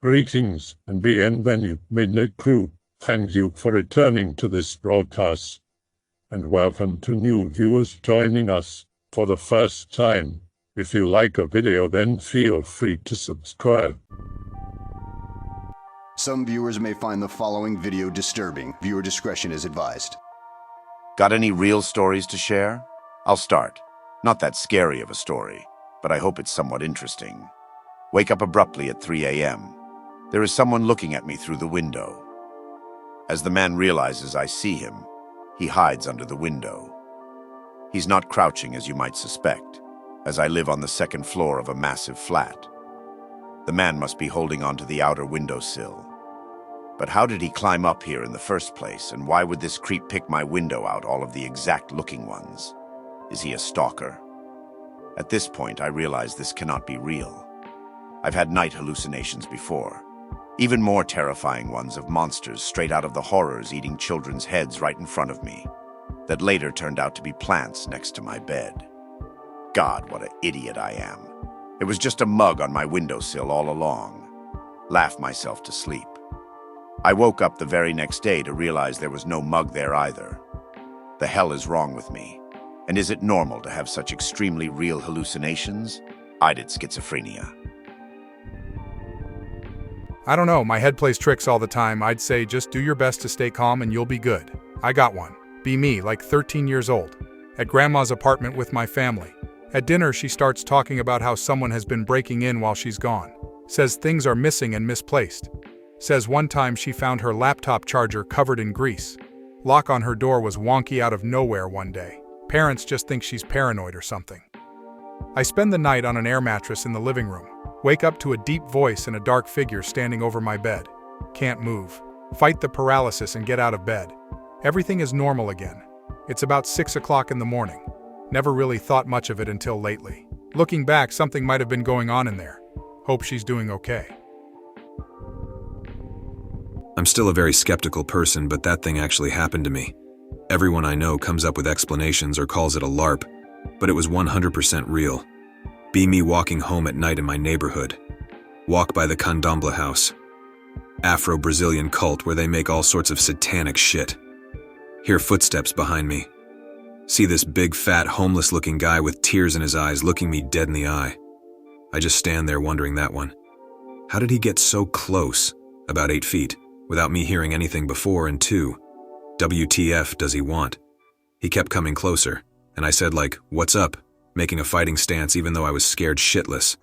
Greetings and bienvenue, Midnight Crew. Thank you for returning to this broadcast, and welcome to new viewers joining us for the first time. If you like a video, then feel free to subscribe. Some viewers may find the following video disturbing. Viewer discretion is advised. Got any real stories to share? I'll start. Not that scary of a story, but I hope it's somewhat interesting. Wake up abruptly at 3 a.m. There is someone looking at me through the window. As the man realizes I see him, he hides under the window. He's not crouching as you might suspect, as I live on the second floor of a massive flat. The man must be holding onto the outer windowsill. But how did he climb up here in the first place, and why would this creep pick my window out, all of the exact-looking ones? Is he a stalker? At this point, I realize this cannot be real. I've had night hallucinations before. Even more terrifying ones of monsters straight out of the horrors eating children's heads right in front of me, that later turned out to be plants next to my bed. God, what an idiot I am. It was just a mug on my windowsill all along. Laughed myself to sleep. I woke up the very next day to realize there was no mug there either. The hell is wrong with me? And is it normal to have such extremely real hallucinations? I did schizophrenia. I don't know, my head plays tricks all the time. I'd say just do your best to stay calm and you'll be good. I got one. Be me, like 13 years old. At grandma's apartment with my family. At dinner, she starts talking about how someone has been breaking in while she's gone. Says things are missing and misplaced. Says one time she found her laptop charger covered in grease. Lock on her door was wonky out of nowhere one day. Parents just think she's paranoid or something. I spend the night on an air mattress in the living room. Wake up to a deep voice and a dark figure standing over my bed. Can't move. Fight the paralysis and get out of bed. Everything is normal again. It's about 6 o'clock in the morning. Never really thought much of it until lately. Looking back, something might have been going on in there. Hope she's doing okay. I'm still a very skeptical person, but that thing actually happened to me. Everyone I know comes up with explanations or calls it a LARP, but it was 100% real. Be me walking home at night in my neighborhood. Walk by the Candomblé house. Afro-Brazilian cult where they make all sorts of satanic shit. Hear footsteps behind me. See this big, fat, homeless-looking guy with tears in his eyes looking me dead in the eye. I just stand there wondering that one. How did he get so close, about 8 feet, without me hearing anything before, and 2, WTF does he want? He kept coming closer, and I said like, what's up? Making a fighting stance even though I was scared shitless.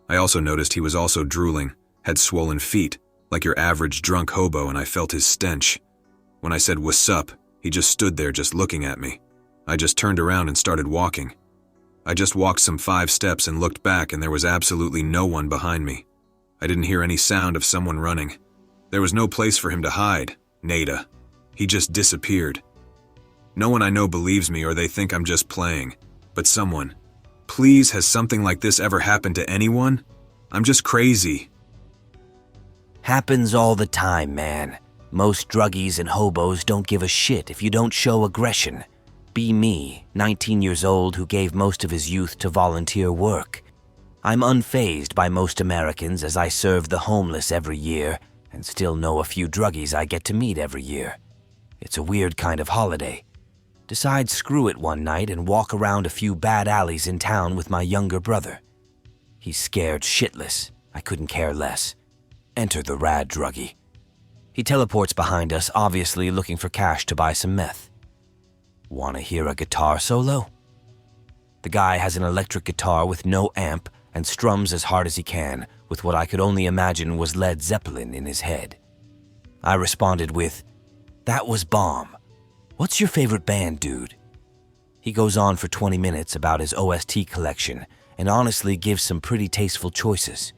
I also noticed he was also drooling, had swollen feet, like your average drunk hobo, and I felt his stench. When I said, what's up, he just stood there just looking at me. I just turned around and started walking. I just walked some 5 steps and looked back, and there was absolutely no one behind me. I didn't hear any sound of someone running. There was no place for him to hide. Nada. He just disappeared. No one I know believes me, or they think I'm just playing. But someone, please, has something like this ever happened to anyone? I'm just crazy. Happens all the time, man. Most druggies and hobos don't give a shit if you don't show aggression. Be me, 19 years old, who gave most of his youth to volunteer work. I'm unfazed by most Americans as I serve the homeless every year and still know a few druggies I get to meet every year. It's a weird kind of holiday. Decide screw it one night and walk around a few bad alleys in town with my younger brother. He's scared shitless. I couldn't care less. Enter the rad druggie. He teleports behind us, obviously looking for cash to buy some meth. Wanna hear a guitar solo? The guy has an electric guitar with no amp and strums as hard as he can with what I could only imagine was Led Zeppelin in his head. I responded with, "That was bomb. What's your favorite band, dude?" He goes on for 20 minutes about his OST collection and honestly gives some pretty tasteful choices.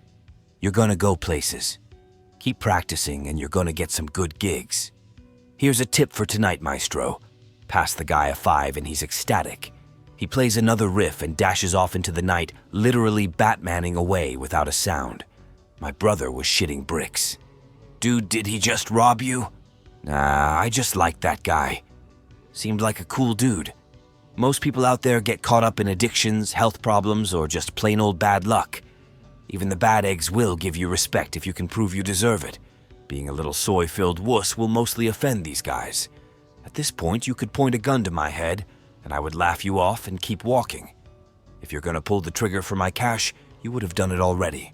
You're gonna go places. Keep practicing and you're gonna get some good gigs. Here's a tip for tonight, maestro. Pass the guy a 5 and he's ecstatic. He plays another riff and dashes off into the night, literally Batmaning away without a sound. My brother was shitting bricks. "Dude, did he just rob you?" "Nah, I just liked that guy. Seemed like a cool dude. Most people out there get caught up in addictions, health problems, or just plain old bad luck. Even the bad eggs will give you respect if you can prove you deserve it. Being a little soy-filled wuss will mostly offend these guys. At this point, you could point a gun to my head, and I would laugh you off and keep walking. If you're gonna pull the trigger for my cash, you would have done it already.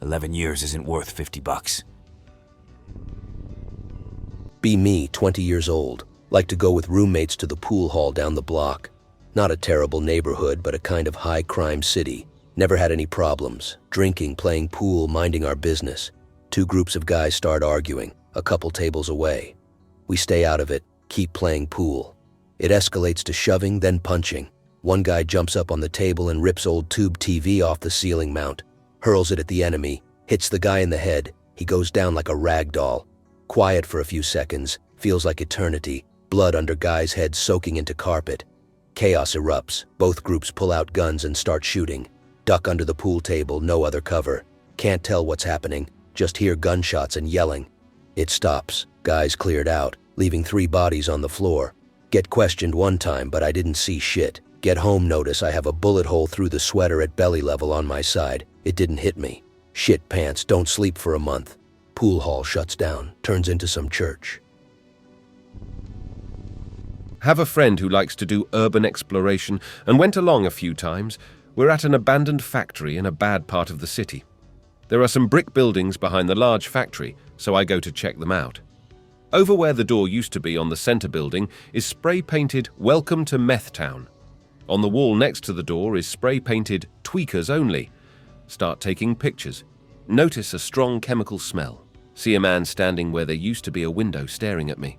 11 years isn't worth 50 bucks. Be me, 20 years old. Like to go with roommates to the pool hall down the block. Not a terrible neighborhood, but a kind of high-crime city. Never had any problems. Drinking, playing pool, minding our business. 2 groups of guys start arguing, a couple tables away. We stay out of it, keep playing pool. It escalates to shoving, then punching. One guy jumps up on the table and rips old tube TV off the ceiling mount, hurls it at the enemy, hits the guy in the head. He goes down like a rag doll. Quiet for a few seconds, feels like eternity, blood under guys' heads soaking into carpet. Chaos erupts, both groups pull out guns and start shooting. Duck under the pool table, no other cover. Can't tell what's happening, just hear gunshots and yelling. It stops, guys cleared out, leaving 3 bodies on the floor. Get questioned one time, but I didn't see shit. Get home, notice I have a bullet hole through the sweater at belly level on my side. It didn't hit me. Shit pants, don't sleep for a month. Pool hall shuts down, turns into some church. Have a friend who likes to do urban exploration and went along a few times. We're at an abandoned factory in a bad part of the city. There are some brick buildings behind the large factory, so I go to check them out. Over where the door used to be on the center building is spray-painted "Welcome to Meth Town." On the wall next to the door is spray-painted "Tweakers Only." Start taking pictures. Notice a strong chemical smell. See a man standing where there used to be a window staring at me.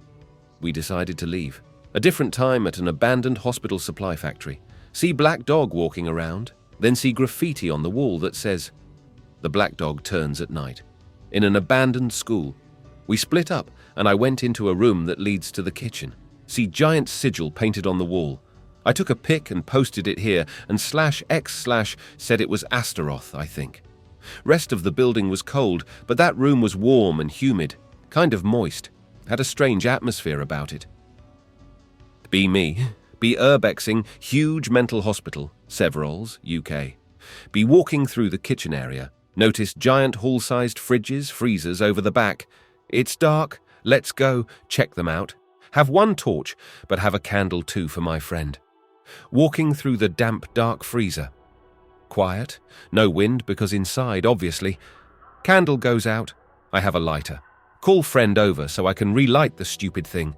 We decided to leave. A different time at an abandoned hospital supply factory. See black dog walking around, then see graffiti on the wall that says, "The black dog turns at night." In an abandoned school. We split up and I went into a room that leads to the kitchen. See giant sigil painted on the wall. I took a pic and posted it here and /x/ said it was Astaroth, I think. Rest of the building was cold, but that room was warm and humid, kind of moist, had a strange atmosphere about it. Be me. Be urbexing huge mental hospital, Severals, UK. Be walking through the kitchen area. Notice giant hall-sized fridges, freezers over the back. It's dark. Let's go. Check them out. Have one torch, but have a candle too for my friend. Walking through the damp, dark freezer. Quiet. No wind because inside, obviously. Candle goes out. I have a lighter. Call friend over so I can relight the stupid thing.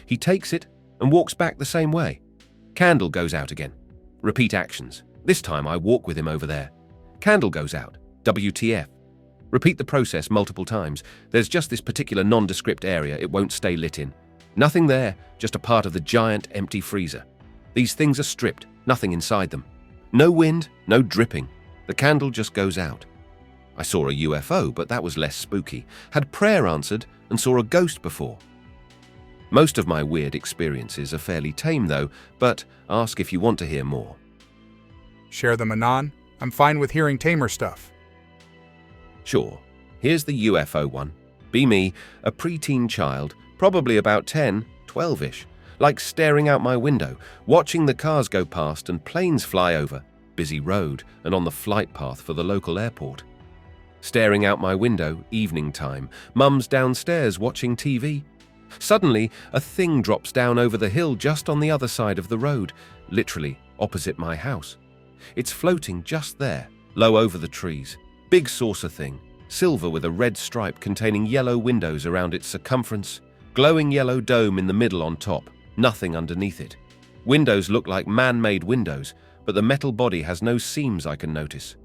He takes it and walks back the same way. Candle goes out again. Repeat actions. This time I walk with him over there. Candle goes out. WTF. Repeat the process multiple times. There's just this particular nondescript area it won't stay lit in. Nothing there, just a part of the giant empty freezer. These things are stripped, nothing inside them. No wind, no dripping. The candle just goes out. I saw a UFO, but that was less spooky. Had prayer answered and saw a ghost before. Most of my weird experiences are fairly tame though, but ask if you want to hear more. Share them, Anon. I'm fine with hearing tamer stuff. Sure. Here's the UFO one. Be me, a preteen child, probably about 10, 12-ish, like staring out my window, watching the cars go past and planes fly over, busy road and on the flight path for the local airport. Staring out my window, evening time, mum's downstairs watching TV. Suddenly, a thing drops down over the hill just on the other side of the road, literally opposite my house. It's floating just there, low over the trees. Big saucer thing, silver with a red stripe containing yellow windows around its circumference, glowing yellow dome in the middle on top, nothing underneath it. Windows look like man-made windows, but the metal body has no seams I can notice.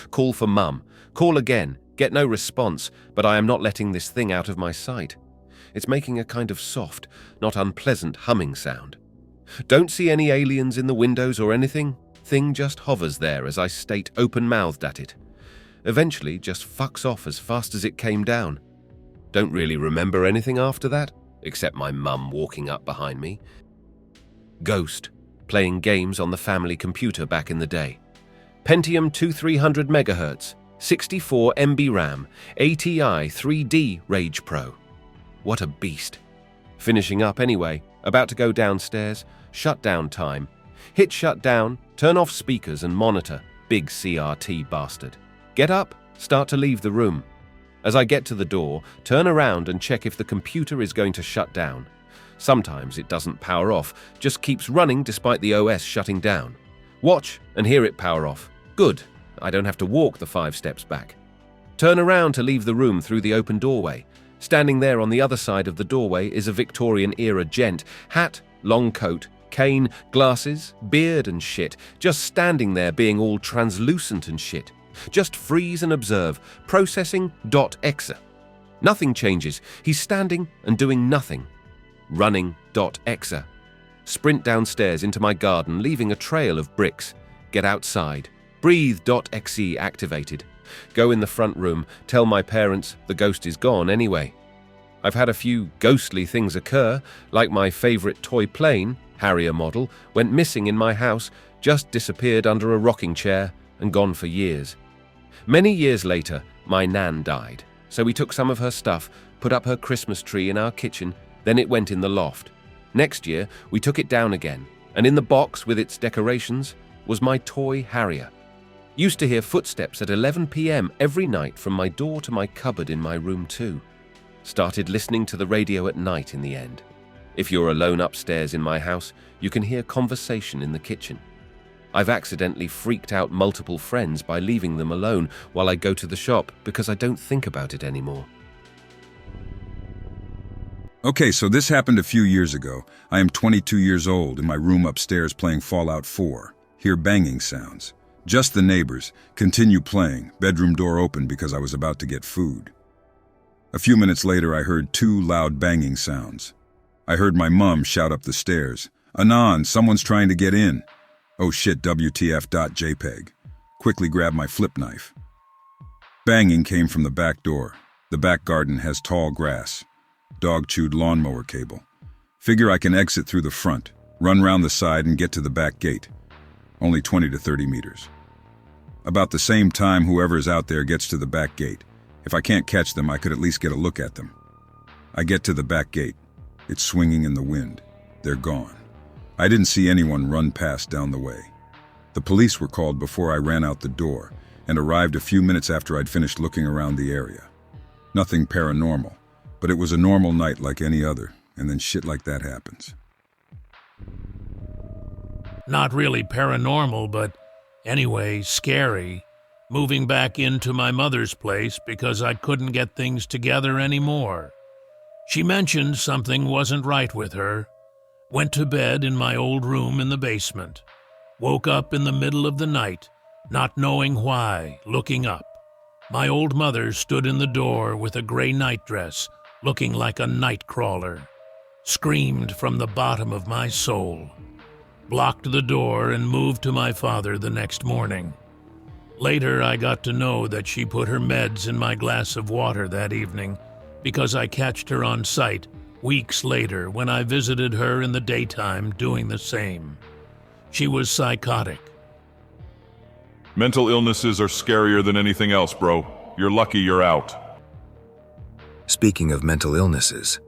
Call for mum, call again, get no response, but I am not letting this thing out of my sight. It's making a kind of soft, not unpleasant humming sound. Don't see any aliens in the windows or anything. Thing just hovers there as I state open-mouthed at it. Eventually just fucks off as fast as it came down. Don't really remember anything after that, except my mum walking up behind me. Ghost, playing games on the family computer back in the day. Pentium 2300 MHz, 64 MB RAM, ATI 3D Rage Pro. What a beast. Finishing up anyway, about to go downstairs, shutdown time. Hit shutdown, turn off speakers and monitor, big CRT bastard. Get up, start to leave the room. As I get to the door, turn around and check if the computer is going to shut down. Sometimes it doesn't power off, just keeps running despite the OS shutting down. Watch and hear it power off. Good, I don't have to walk the 5 steps back. Turn around to leave the room through the open doorway. Standing there on the other side of the doorway is a Victorian-era gent, hat, long coat, cane, glasses, beard and shit, just standing there being all translucent and shit. Just freeze and observe, processing.exe. Nothing changes, he's standing and doing nothing. Running.exe. Sprint downstairs into my garden, leaving a trail of bricks. Get outside. Breathe.exe activated. Go in the front room, tell my parents the ghost is gone anyway. I've had a few ghostly things occur, like my favorite toy plane, Harrier model, went missing in my house, just disappeared under a rocking chair and gone for years. Many years later, my nan died, so we took some of her stuff, put up her Christmas tree in our kitchen, then it went in the loft. Next year, we took it down again, and in the box with its decorations was my toy Harrier. Used to hear footsteps at 11 p.m. every night from my door to my cupboard in my room too. Started listening to the radio at night in the end. If you're alone upstairs in my house, you can hear conversation in the kitchen. I've accidentally freaked out multiple friends by leaving them alone while I go to the shop because I don't think about it anymore. Okay, so this happened a few years ago. I am 22 years old in my room upstairs playing Fallout 4. Hear banging sounds. Just the neighbors. Continue playing. Bedroom door open because I was about to get food. A few minutes later, I heard 2 loud banging sounds. I heard my mom shout up the stairs. "Anon, someone's trying to get in." Oh shit, WTF.jpg. Quickly grabbed my flip knife. Banging came from the back door. The back garden has tall grass. Dog-chewed lawnmower cable. Figure I can exit through the front, run round the side and get to the back gate. Only 20 to 30 meters. About the same time whoever is out there gets to the back gate. If I can't catch them, I could at least get a look at them. I get to the back gate. It's swinging in the wind. They're gone. I didn't see anyone run past down the way. The police were called before I ran out the door and arrived a few minutes after I'd finished looking around the area. Nothing paranormal, but it was a normal night like any other, and then shit like that happens. Not really paranormal, but anyway, scary. Moving back into my mother's place because I couldn't get things together anymore. She mentioned something wasn't right with her. Went to bed in my old room in the basement. Woke up in the middle of the night, not knowing why, looking up. My old mother stood in the door with a gray nightdress, looking like a night crawler. Screamed from the bottom of my soul. Blocked the door and moved to my father the next morning. Later, I got to know that she put her meds in my glass of water that evening because I catched her on sight weeks later when I visited her in the daytime doing the same. She was psychotic. Mental illnesses are scarier than anything else, bro. You're lucky you're out. Speaking of mental illnesses,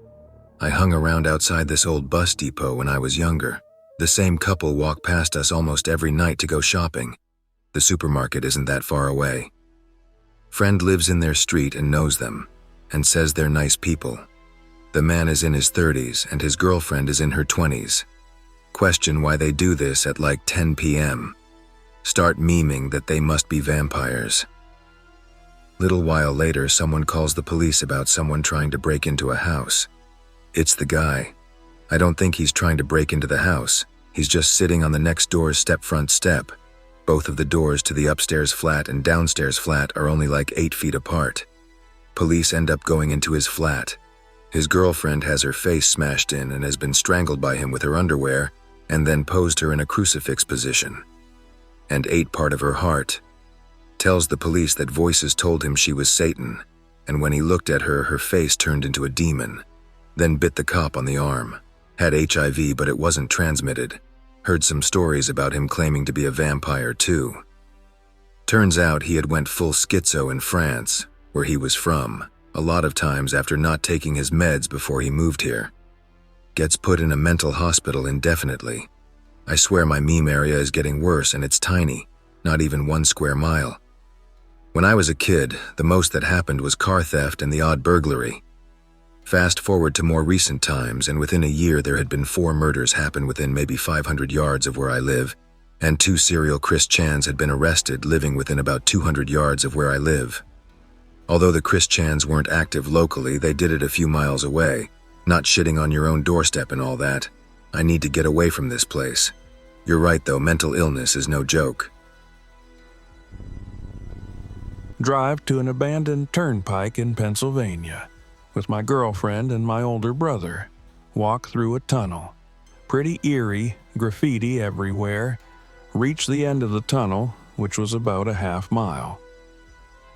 I hung around outside this old bus depot when I was younger. The same couple walk past us almost every night to go shopping. The supermarket isn't that far away. Friend lives in their street and knows them, and says they're nice people. The man is in his 30s and his girlfriend is in her 20s. Question why they do this at like 10 p.m. Start memeing that they must be vampires. Little while later, someone calls the police about someone trying to break into a house. It's the guy. I don't think he's trying to break into the house. He's just sitting on the next door's front step. Both of the doors to the upstairs flat and downstairs flat are only like 8 feet apart. Police end up going into his flat. His girlfriend has her face smashed in and has been strangled by him with her underwear and then posed her in a crucifix position. And ate part of her heart. Tells the police that voices told him she was Satan, and when he looked at her, her face turned into a demon. Then bit the cop on the arm. Had HIV, but it wasn't transmitted. Heard some stories about him claiming to be a vampire too. Turns out he had went full schizo in France, where he was from, a lot of times after not taking his meds before he moved here. Gets put in a mental hospital indefinitely. I swear my meme area is getting worse and it's tiny, not even 1 square mile. When I was a kid, the most that happened was car theft and the odd burglary. Fast forward to more recent times, and within a year there had been 4 murders happen within maybe 500 yards of where I live, and 2 serial Chris Chans had been arrested living within about 200 yards of where I live. Although the Chris Chans weren't active locally, they did it a few miles away. Not shitting on your own doorstep and all that. I need to get away from this place. You're right though, mental illness is no joke. Drive to an abandoned turnpike in Pennsylvania with my girlfriend and my older brother. Walk through a tunnel. Pretty eerie, graffiti everywhere. Reach the end of the tunnel, which was about a half-mile.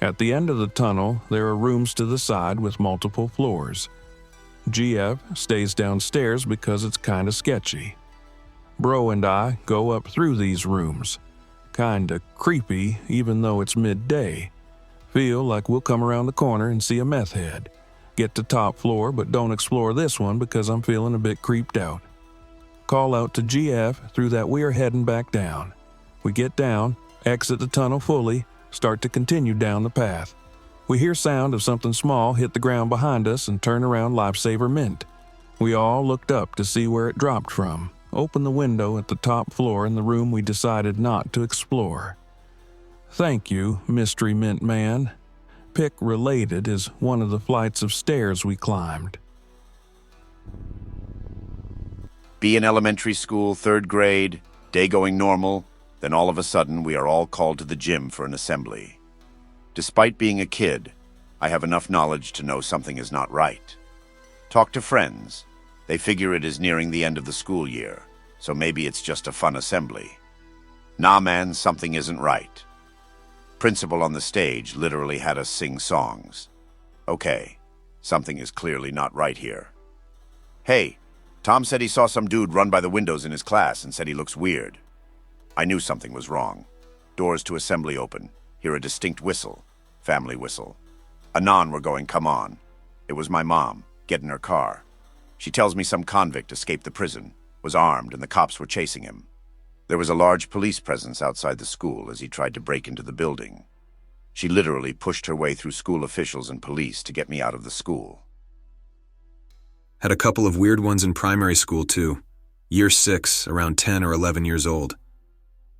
At the end of the tunnel, there are rooms to the side with multiple floors. GF stays downstairs because it's kinda sketchy. Bro and I go up through these rooms. Kinda creepy, even though it's midday. Feel like we'll come around the corner and see a meth head. Get to top floor, but don't explore this one because I'm feeling a bit creeped out. Call out to GF through that we are heading back down. We get down, exit the tunnel fully, start to continue down the path. We hear sound of something small hit the ground behind us and turn around Lifesaver Mint. We all looked up to see where it dropped from. Open the window at the top floor in the room we decided not to explore. Thank you, Mystery Mint Man. Pick related is one of the flights of stairs we climbed. Be in elementary school, 3rd grade, day going normal, then all of a sudden we are all called to the gym for an assembly. Despite being a kid, I have enough knowledge to know something is not right. Talk to friends. They figure it is nearing the end of the school year, so maybe it's just a fun assembly. Nah man, something isn't right. Principal on the stage literally had us sing songs. Okay, something is clearly not right here. Hey, Tom said he saw some dude run by the windows in his class and said he looks weird. I knew something was wrong. Doors to assembly open. Hear a distinct whistle. Family whistle. Anon were going, come on. It was my mom. Get in her car. She tells me some convict escaped the prison, was armed, and the cops were chasing him. There was a large police presence outside the school as he tried to break into the building. She literally pushed her way through school officials and police to get me out of the school. Had a couple of weird ones in primary school too. Year 6, around 10 or 11 years old.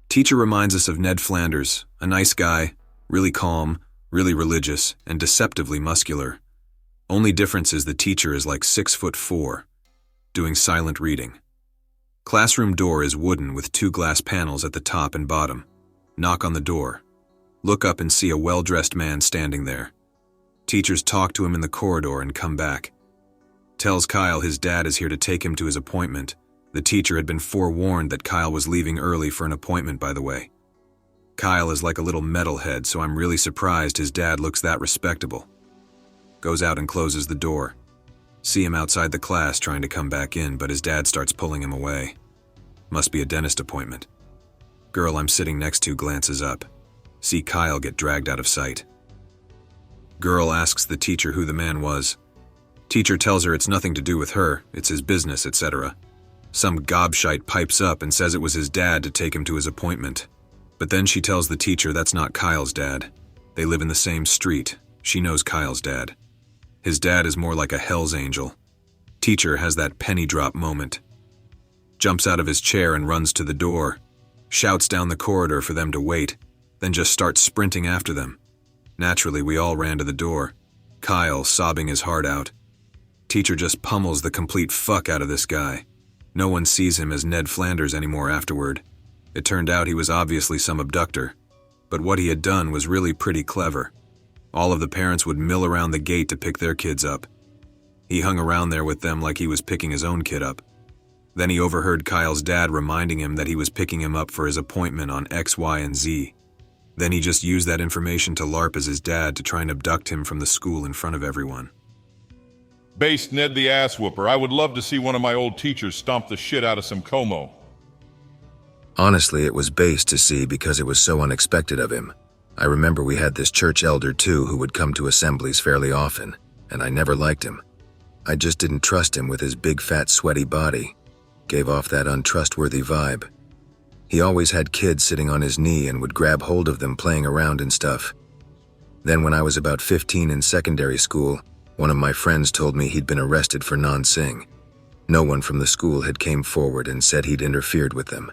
Teacher reminds us of Ned Flanders, a nice guy, really calm, really religious, and deceptively muscular. Only difference is the teacher is like 6'4", doing silent reading. Classroom door is wooden with 2 glass panels at the top and bottom. Knock on the door. Look up and see a well-dressed man standing there. Teachers talk to him in the corridor and come back. Tells Kyle his dad is here to take him to his appointment. The teacher had been forewarned that Kyle was leaving early for an appointment, by the way. Kyle is like a little metalhead, so I'm really surprised his dad looks that respectable. Goes out and closes the door. See him outside the class trying to come back in, but his dad starts pulling him away. Must be a dentist appointment. Girl I'm sitting next to glances up. See Kyle get dragged out of sight. Girl asks the teacher who the man was. Teacher tells her it's nothing to do with her, it's his business, etc. Some gobshite pipes up and says it was his dad to take him to his appointment. But then she tells the teacher that's not Kyle's dad. They live in the same street. She knows Kyle's dad. His dad is more like a Hell's Angel. Teacher has that penny drop moment. Jumps out of his chair and runs to the door. Shouts down the corridor for them to wait, then just starts sprinting after them. Naturally, we all ran to the door. Kyle sobbing his heart out. Teacher just pummels the complete fuck out of this guy. No one sees him as Ned Flanders anymore afterward. It turned out he was obviously some abductor. But what he had done was really pretty clever. All of the parents would mill around the gate to pick their kids up. He hung around there with them like he was picking his own kid up. Then he overheard Kyle's dad reminding him that he was picking him up for his appointment on X, Y, and Z. Then he just used that information to LARP as his dad to try and abduct him from the school in front of everyone. Based Ned the ass whooper. I would love to see one of my old teachers stomp the shit out of some Como. Honestly, it was based to see because it was so unexpected of him. I remember we had this church elder too who would come to assemblies fairly often, and I never liked him. I just didn't trust him with his big fat sweaty body. Gave off that untrustworthy vibe. He always had kids sitting on his knee and would grab hold of them playing around and stuff. Then when I was about 15 in secondary school, one of my friends told me he'd been arrested for non-sing. No one from the school had came forward and said he'd interfered with them.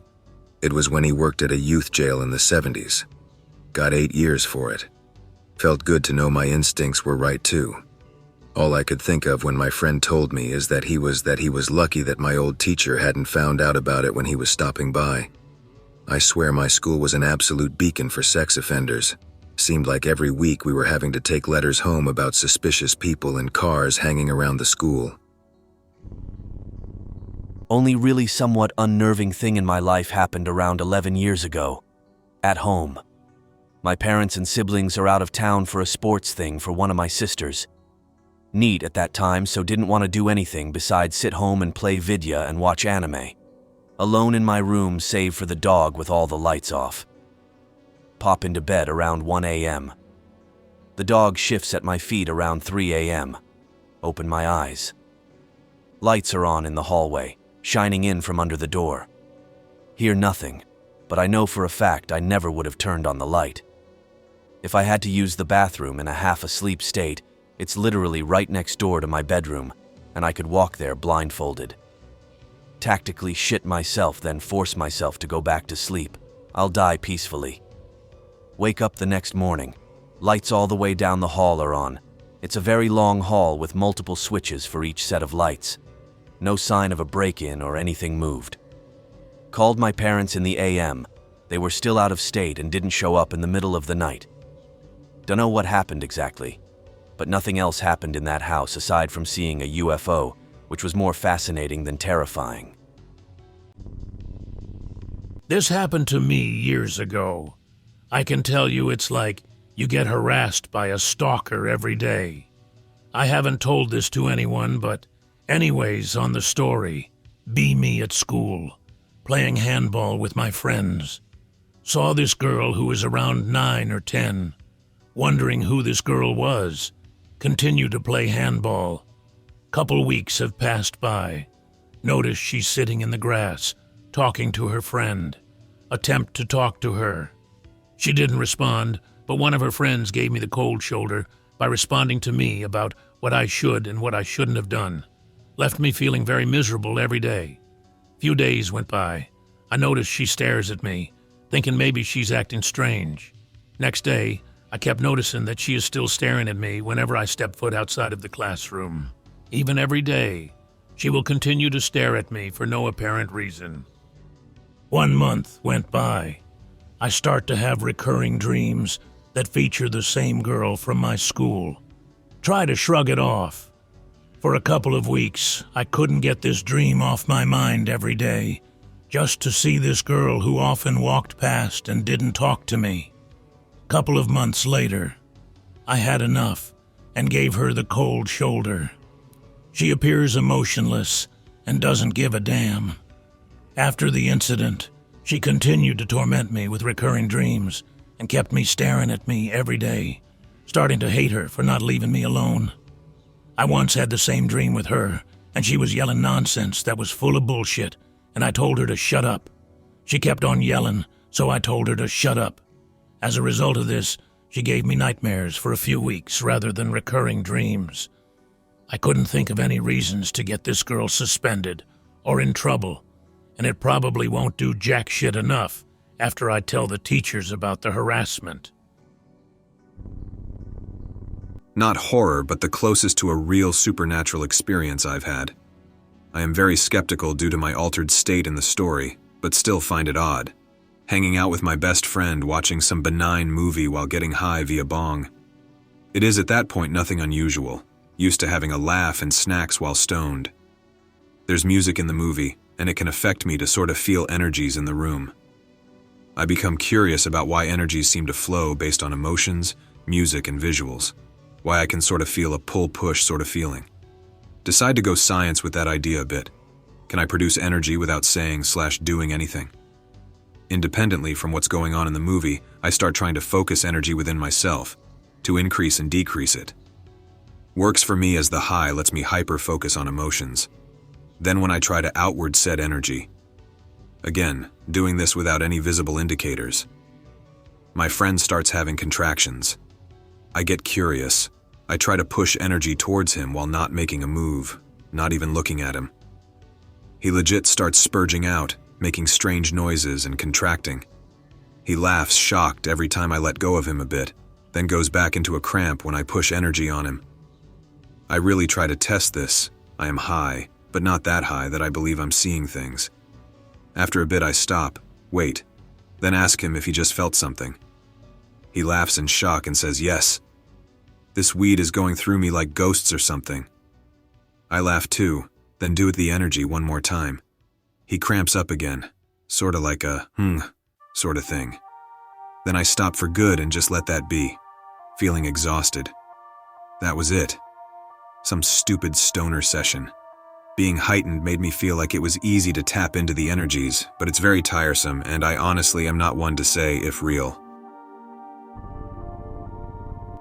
It was when he worked at a youth jail in the 70s. Got 8 years for it. Felt good to know my instincts were right too. All I could think of when my friend told me is that he was lucky that my old teacher hadn't found out about it when he was stopping by. I swear my school was an absolute beacon for sex offenders. Seemed like every week we were having to take letters home about suspicious people and cars hanging around the school. Only really somewhat unnerving thing in my life happened around 11 years ago. At home. My parents and siblings are out of town for a sports thing for one of my sisters. NEET at that time, so didn't want to do anything besides sit home and play vidya and watch anime. Alone in my room save for the dog with all the lights off. Pop into bed around 1 a.m. The dog shifts at my feet around 3 a.m. Open my eyes. Lights are on in the hallway, shining in from under the door. Hear nothing, but I know for a fact I never would have turned on the light. If I had to use the bathroom in a half-asleep state, it's literally right next door to my bedroom, and I could walk there blindfolded. Tactically shit myself, then force myself to go back to sleep. I'll die peacefully. Wake up the next morning. Lights all the way down the hall are on. It's a very long hall with multiple switches for each set of lights. No sign of a break-in or anything moved. Called my parents in the AM. They were still out of state and didn't show up in the middle of the night. Dunno what happened exactly, but nothing else happened in that house aside from seeing a UFO, which was more fascinating than terrifying. This happened to me years ago. I can tell you it's like you get harassed by a stalker every day. I haven't told this to anyone, but anyways, on the story, be me at school, playing handball with my friends. Saw this girl who was around 9 or 10, wondering who this girl was. Continue to play handball. Couple weeks have passed by. Notice she's sitting in the grass, talking to her friend. Attempt to talk to her. She didn't respond, but one of her friends gave me the cold shoulder by responding to me about what I should and what I shouldn't have done. Left me feeling very miserable every day. Few days went by. I noticed she stares at me, thinking maybe she's acting strange. Next day, I kept noticing that she is still staring at me whenever I step foot outside of the classroom. Even every day, she will continue to stare at me for no apparent reason. 1 month went by. I start to have recurring dreams that feature the same girl from my school. Try to shrug it off. For a couple of weeks, I couldn't get this dream off my mind every day, just to see this girl who often walked past and didn't talk to me. Couple of months later, I had enough and gave her the cold shoulder. She appears emotionless and doesn't give a damn. After the incident, she continued to torment me with recurring dreams and kept me staring at me every day, starting to hate her for not leaving me alone. I once had the same dream with her, and she was yelling nonsense that was full of bullshit, and I told her to shut up. She kept on yelling, so I told her to shut up. As a result of this, she gave me nightmares for a few weeks rather than recurring dreams. I couldn't think of any reasons to get this girl suspended or in trouble, and it probably won't do jack shit enough after I tell the teachers about the harassment. Not horror, but the closest to a real supernatural experience I've had. I am very skeptical due to my altered state in the story, but still find it odd. Hanging out with my best friend watching some benign movie while getting high via bong. It is at that point nothing unusual, used to having a laugh and snacks while stoned. There's music in the movie, and it can affect me to sort of feel energies in the room. I become curious about why energies seem to flow based on emotions, music, and visuals. Why I can sort of feel a pull-push sort of feeling. Decide to go science with that idea a bit. Can I produce energy without saying/doing anything? Independently from what's going on in the movie, I start trying to focus energy within myself, to increase and decrease it. Works for me as the high lets me hyper-focus on emotions. Then when I try to outward set energy, again, doing this without any visible indicators, my friend starts having contractions. I get curious. I try to push energy towards him while not making a move, not even looking at him. He legit starts spurging out, making strange noises and contracting. He laughs shocked every time I let go of him a bit, then goes back into a cramp when I push energy on him. I really try to test this. I am high, but not that high that I believe I'm seeing things. After a bit I stop, wait, then ask him if he just felt something. He laughs in shock and says yes. This weed is going through me like ghosts or something. I laugh too, then do it the energy one more time. He cramps up again, sorta like a sort of thing. Then I stop for good and just let that be, feeling exhausted. That was it. Some stupid stoner session. Being heightened made me feel like it was easy to tap into the energies, but it's very tiresome, and I honestly am not one to say if real.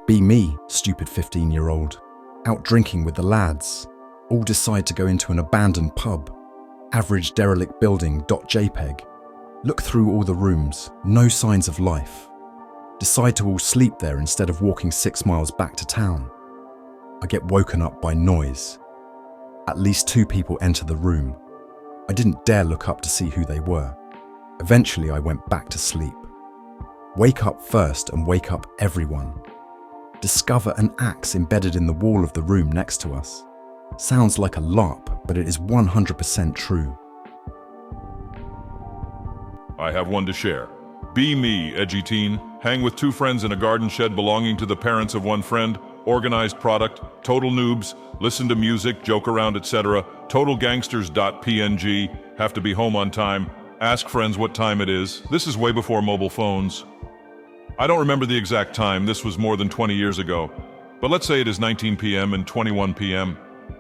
Be me, stupid 15-year-old. Out drinking with the lads. All decide to go into an abandoned pub. Average derelict building.jpg. Look through all the rooms, no signs of life. Decide to all sleep there instead of walking 6 miles back to town. I get woken up by noise. At least 2 people enter the room. I didn't dare look up to see who they were. Eventually I went back to sleep. Wake up first and wake up everyone. Discover an axe embedded in the wall of the room next to us. Sounds like a LARP, but it is 100% true. I have one to share. Be me, edgy teen. Hang with 2 friends in a garden shed belonging to the parents of one friend. Organized product. Total noobs. Listen to music, joke around, etc. Total gangsters.png. Have to be home on time. Ask friends what time it is. This is way before mobile phones. I don't remember the exact time. This was more than 20 years ago. But let's say it is 19 p.m. and 21 p.m.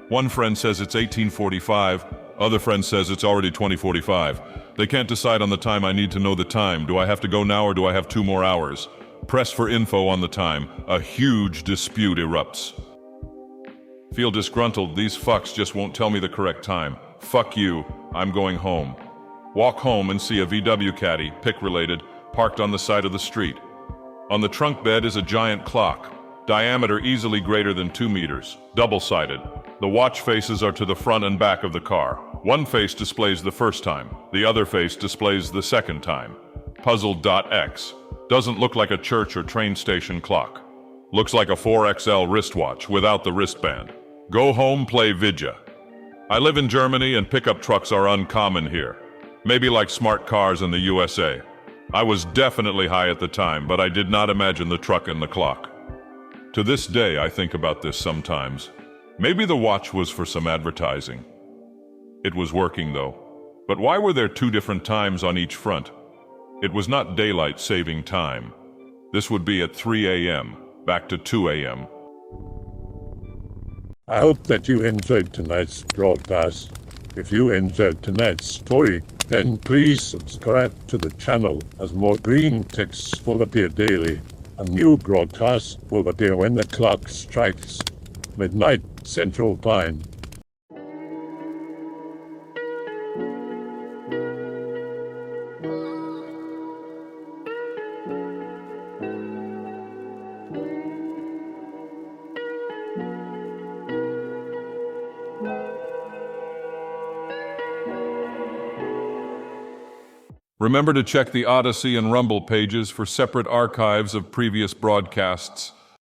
One friend says it's 18:45. Other friend says it's already 20:45. They can't decide on the time. I need to know the time. Do I have to go now or do I have 2 more hours? Press for info on the time. A huge dispute erupts. Feel disgruntled. These fucks just won't tell me the correct time. Fuck you. I'm going home. Walk home and see a VW caddy, pick related, parked on the side of the street. On the trunk bed is a giant clock, diameter easily greater than 2 meters, double-sided. The watch faces are to the front and back of the car. One face displays the first time, the other face displays the second time. Puzzle.x. Doesn't look like a church or train station clock. Looks like a 4XL wristwatch without the wristband. Go home, play Vidya. I live in Germany and pickup trucks are uncommon here. Maybe like smart cars in the USA. I was definitely high at the time, but I did not imagine the truck and the clock. To this day, I think about this sometimes. Maybe the watch was for some advertising. It was working though. But why were there 2 different times on each front? It was not daylight saving time. This would be at 3 a.m., back to 2 a.m. I hope that you enjoyed tonight's broadcast. If you enjoyed tonight's story, then please subscribe to the channel as more Greentext will appear daily. A new broadcast will appear when the clock strikes midnight Central Time. Remember to check the Odyssey and Rumble pages for separate archives of previous broadcasts.